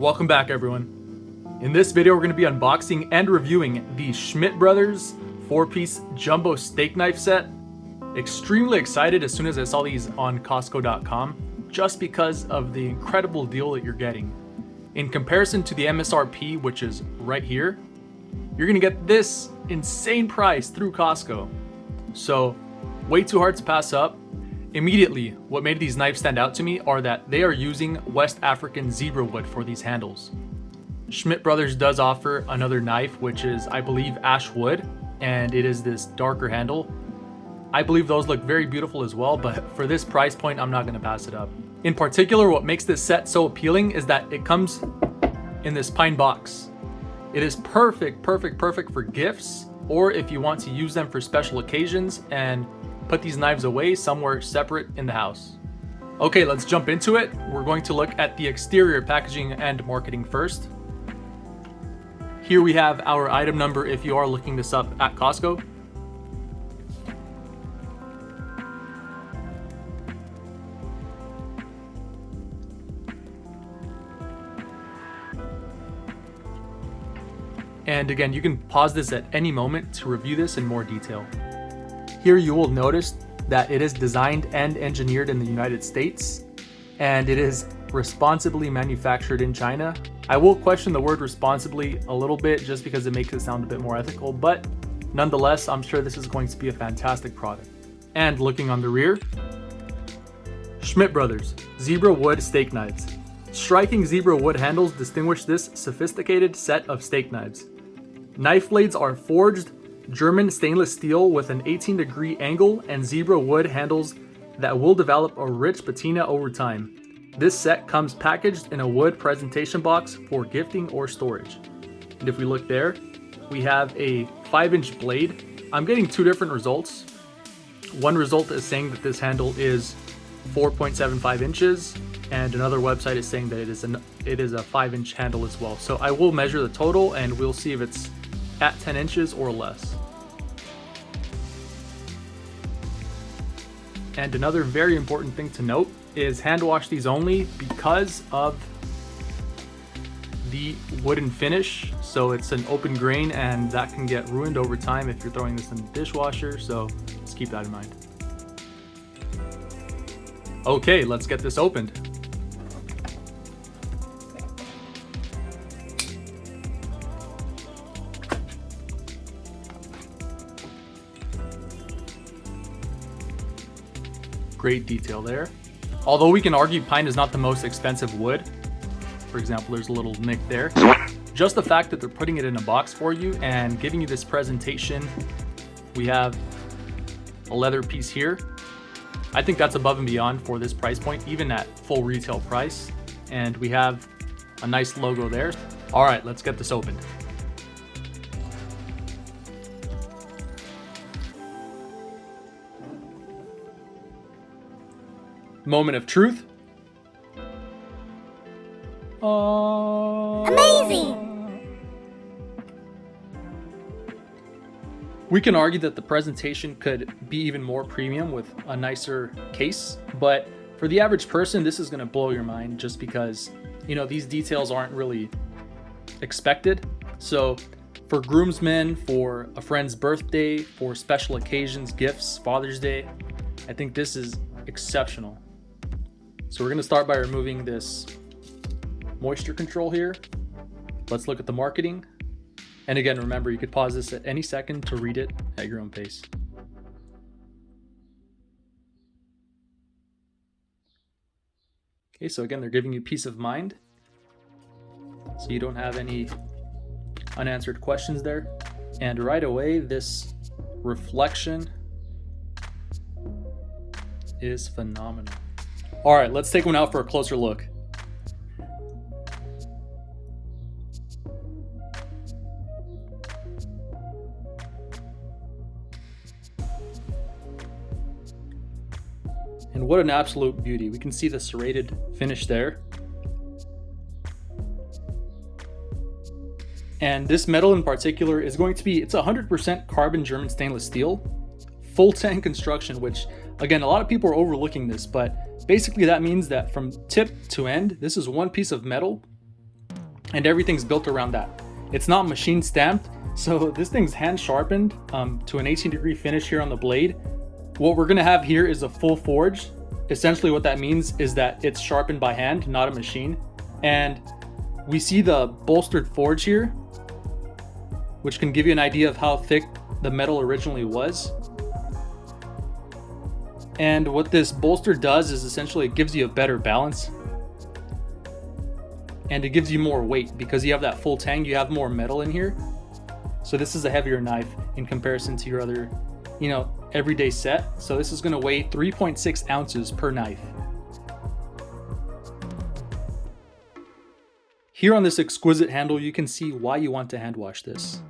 Welcome back, everyone. In this video, we're going to be unboxing and reviewing the Schmidt Brothers 4-piece jumbo steak knife set. Extremely excited as soon as I saw these on Costco.com, just because of the incredible deal that you're getting. In comparison to the MSRP, which is right here, you're going to get this insane price through Costco. So, way too hard to pass up. Immediately, what made these knives stand out to me are that they are using West African zebra wood for these handles. Schmidt Brothers does offer another knife, which is, I believe, ash wood, and it is this darker handle. I believe those look very beautiful as well, but for this price point, I'm not going to pass it up. In particular, what makes this set so appealing is that it comes in this pine box. It is perfect for gifts, or if you want to use them for special occasions and put these knives away somewhere separate in the house. Okay, let's jump into it. We're going to look at the exterior packaging and marketing first. Here we have our item number if you are looking this up at Costco. And again, you can pause this at any moment to review this in more detail. Here you will notice that it is designed and engineered in the United States, and it is responsibly manufactured in China. I will question the word responsibly a little bit just because it makes it sound a bit more ethical, but nonetheless, I'm sure this is going to be a fantastic product. And looking on the rear, Schmidt Brothers Zebra Wood Steak Knives. Striking zebra wood handles distinguish this sophisticated set of steak knives. Knife blades are forged German stainless steel with an 18-degree angle and zebra wood handles that will develop a rich patina over time. This set comes packaged in a wood presentation box for gifting or storage. And if we look there, we have a 5-inch blade. I'm getting two different results. One result is saying that this handle is 4.75 inches, and another website is saying that it is a 5-inch handle as well. So I will measure the total and we'll see if it's at 10 inches or less. And another very important thing to note is hand wash these only because of the wooden finish. So it's an open grain and that can get ruined over time if you're throwing this in the dishwasher. So let's keep that in mind. Okay, let's get this opened. Great detail there. Although we can argue pine is not the most expensive wood. For example, there's a little nick there. Just the fact that they're putting it in a box for you and giving you this presentation. We have a leather piece here. I think that's above and beyond for this price point, even at full retail price. And we have a nice logo there. All right, let's get this opened. Moment of truth. Amazing! We can argue that the presentation could be even more premium with a nicer case, but for the average person, this is going to blow your mind just because, you know, these details aren't really expected. So for groomsmen, for a friend's birthday, for special occasions, gifts, Father's Day, I think this is exceptional. So we're going to start by removing this moisture control here. Let's look at the marketing. And again, remember, you could pause this at any second to read it at your own pace. Okay, so again, they're giving you peace of mind. So you don't have any unanswered questions there. And right away, this reflection is phenomenal. All right, let's take one out for a closer look. And what an absolute beauty. We can see the serrated finish there. And this metal in particular is going to be, it's 100% carbon German stainless steel, full tank construction, which again, a lot of people are overlooking this, but basically that means that from tip to end, this is one piece of metal and everything's built around that. It's not machine stamped, so this thing's hand sharpened to an 18-degree finish here on the blade. What we're gonna have here is a full forge. Essentially what that means is that it's sharpened by hand, not a machine. And we see the bolstered forge here, which can give you an idea of how thick the metal originally was. And what this bolster does is essentially it gives you a better balance. And it gives you more weight because you have that full tang, you have more metal in here. So this is a heavier knife in comparison to your other, everyday set. So this is gonna weigh 3.6 ounces per knife. Here on this exquisite handle, you can see why you want to hand wash this.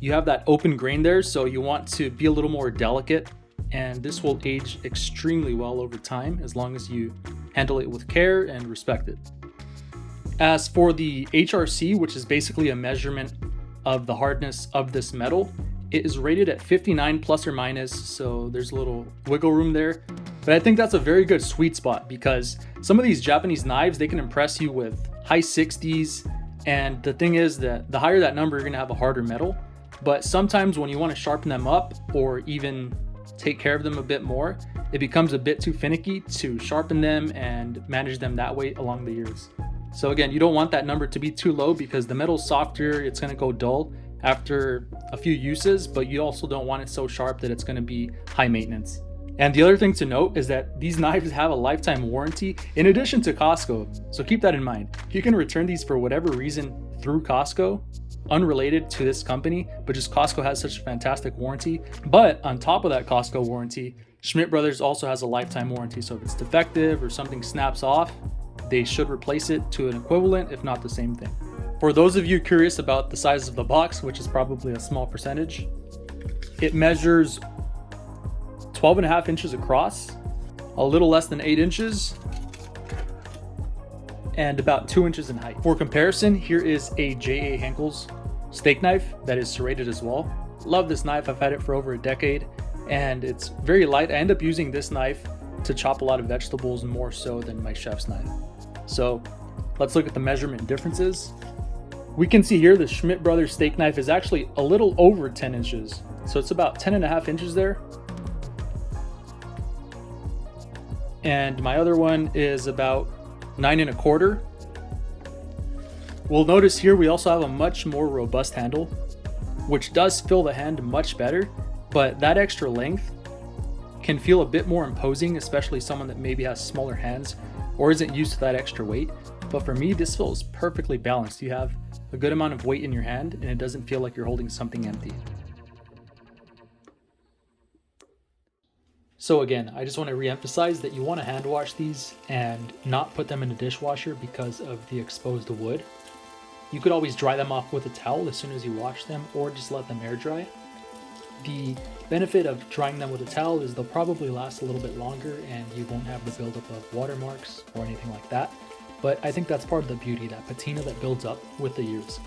You have that open grain there, so you want to be a little more delicate, and this will age extremely well over time as long as you handle it with care and respect it. As for the HRC, which is basically a measurement of the hardness of this metal, it is rated at 59 plus or minus, so there's a little wiggle room there. But I think that's a very good sweet spot because some of these Japanese knives, they can impress you with high 60s, and the thing is that the higher that number, you're gonna have a harder metal. But sometimes when you want to sharpen them up or even take care of them a bit more, it becomes a bit too finicky to sharpen them and manage them that way along the years. So again, you don't want that number to be too low because the metal's softer, it's gonna go dull after a few uses, but you also don't want it so sharp that it's gonna be high maintenance. And the other thing to note is that these knives have a lifetime warranty in addition to Costco. So keep that in mind. You can return these for whatever reason through Costco, unrelated to this company, but just Costco has such a fantastic warranty. But on top of that Costco warranty, Schmidt Brothers also has a lifetime warranty. So if it's defective or something snaps off, they should replace it to an equivalent, if not the same thing. For those of you curious about the size of the box, which is probably a small percentage, it measures 12.5 inches across, a little less than 8 inches, and about 2 inches in height. For comparison, here is a J.A. Henkel's steak knife that is serrated as well. Love this knife, I've had it for over a decade, and it's very light. I end up using this knife to chop a lot of vegetables more so than my chef's knife. So let's look at the measurement differences. We can see here the Schmidt Brothers steak knife is actually a little over 10 inches. So it's about 10.5 inches there. And my other one is about 9.25. We'll notice here we also have a much more robust handle, which does fill the hand much better, but that extra length can feel a bit more imposing, especially someone that maybe has smaller hands or isn't used to that extra weight. But for me, this feels perfectly balanced. You have a good amount of weight in your hand and it doesn't feel like you're holding something empty. So again, I just want to re-emphasize that you want to hand wash these and not put them in a dishwasher because of the exposed wood. You could always dry them off with a towel as soon as you wash them, or just let them air dry. The benefit of drying them with a towel is they'll probably last a little bit longer and you won't have the buildup of watermarks or anything like that. But I think that's part of the beauty, that patina that builds up with the years.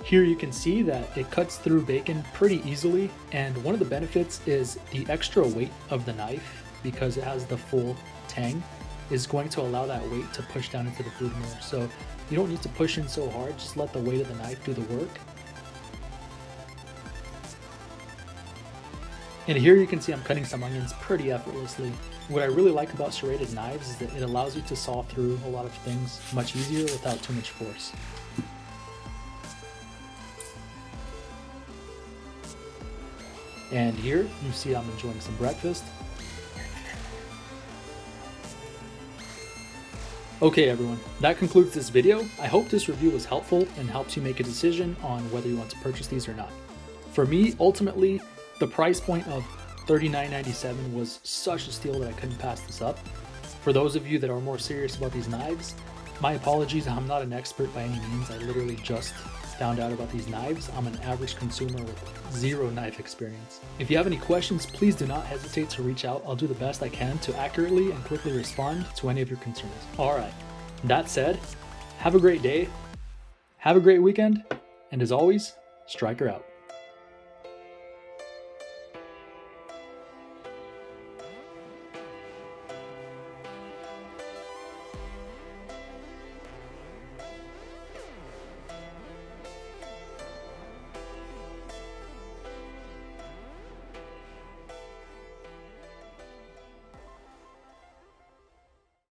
Here you can see that it cuts through bacon pretty easily, and one of the benefits is the extra weight of the knife, because it has the full tang, is going to allow that weight to push down into the food more. So you don't need to push in so hard, just let the weight of the knife do the work. And here you can see I'm cutting some onions pretty effortlessly. What I really like about serrated knives is that it allows you to saw through a lot of things much easier without too much force. And here you see I'm enjoying some breakfast. Okay everyone, that concludes this video. I hope this review was helpful and helps you make a decision on whether you want to purchase these or not. For me, ultimately, the price point of $39.97 was such a steal that I couldn't pass this up. For those of you that are more serious about these knives, my apologies, I'm not an expert by any means. I literally just found out about these knives. I'm an average consumer with zero knife experience. If you have any questions, please do not hesitate to reach out. I'll do the best I can to accurately and quickly respond to any of your concerns. All right, that said, have a great day, have a great weekend, and as always, Striker out.